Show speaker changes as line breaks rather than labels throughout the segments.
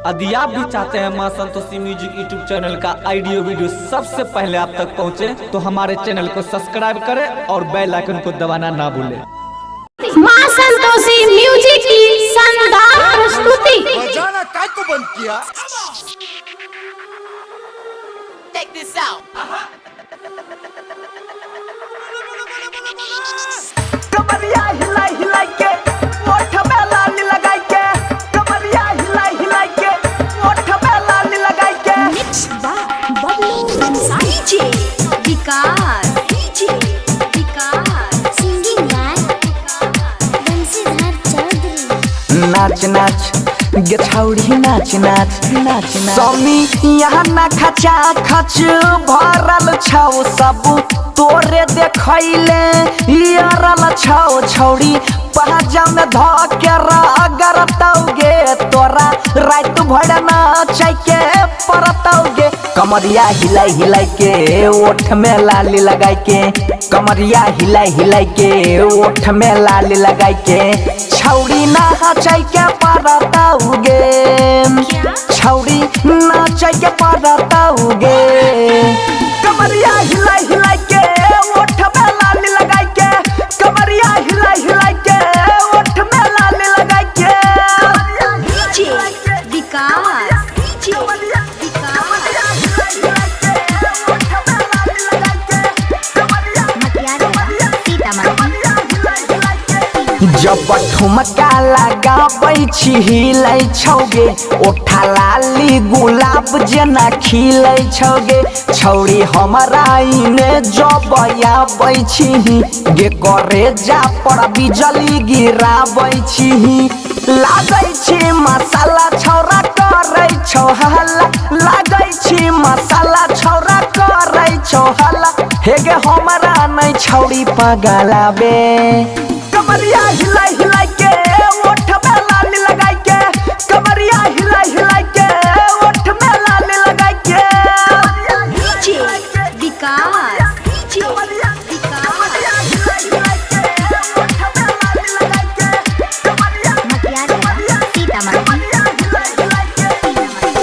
यदि आप भी चाहते हैं मां संतोषी म्यूजिक यूट्यूब चैनल का ऑडियो वीडियो सबसे पहले आप तक पहुंचे, तो हमारे चैनल को सब्सक्राइब करें और बेल आइकन को दबाना ना भूलें।
मां संतोषी म्यूजिक की शानदार प्रस्तुति।
बजाना काय को बंद किया?
Check this out.
कमरिया हिलाई हिलाई के ओठ में लाली लगाई के, कमरिया हिलाई हिलाई के ओठ में लाली लगाई के।
मिक्स बाय बबलू अंसारी जी, विकास जी, विकास सिंगिंग बाय बंसीधर चौधरी।
नाच नाच गे छौड़ी नाच नाच नाच नाच। समी यहाँ ना खचा खच भरल छौ सब तोरे देखैले यारल छौ छौड़ी पहाजा में धके रगरतौगे तोरा रात भर नाचै के परतौगे। कमरिया हिलाई हिलाई के ओठ में लाली लगाई के, कमरिया हिलाई हिलाई के ओठ में लाली लगाई के छौड़ी नाचै के परतौगे, छौड़ी नाचै के परतौगे। कमरिया हिलाई हिलाई के ओठ में लाली लगाई के, कमरिया हिलाई हिलाई के ओठ में लाली लगाई के।
जी विकास जी
जब ठुमका लगाबै छी हिलै छौगे ओठा लाली गुलाब जेना खिलै छौगे। छौड़ी हमरा इने जब आबै छी गे करे जा पर बिजली गिराबै छी। लागै छी मसाला छौरा करै छौ हल्ला, लागै छी मसाला छौरा करै छौ हल्ला। हे गे हमरा नै छौड़ी पगलाबे। कमरिया हिलाई हिलाई के ओठ में लाली लगाई के, कमरिया हिलाई हिलाई के ओठ में लाली लगाई के।
जी विकास जी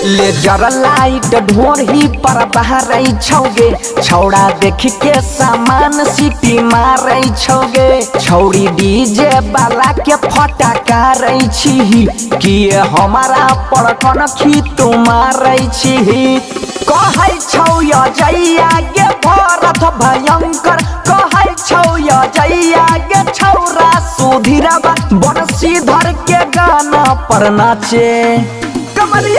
लेजर लाइट ढोरही पर बहरै छौगे छौड़ा देख के सामान सीटी मारै छौगे। छौड़ी डीजे वाला के फटका रै छी कि हमारा पर कनखी तू मारै छी। कहै छौ अजैया गे भरत भयंकर, कहै छौ अजैया गे छौरा सुधीरवा बंसीधर के गाना पर नाचे। कमरिया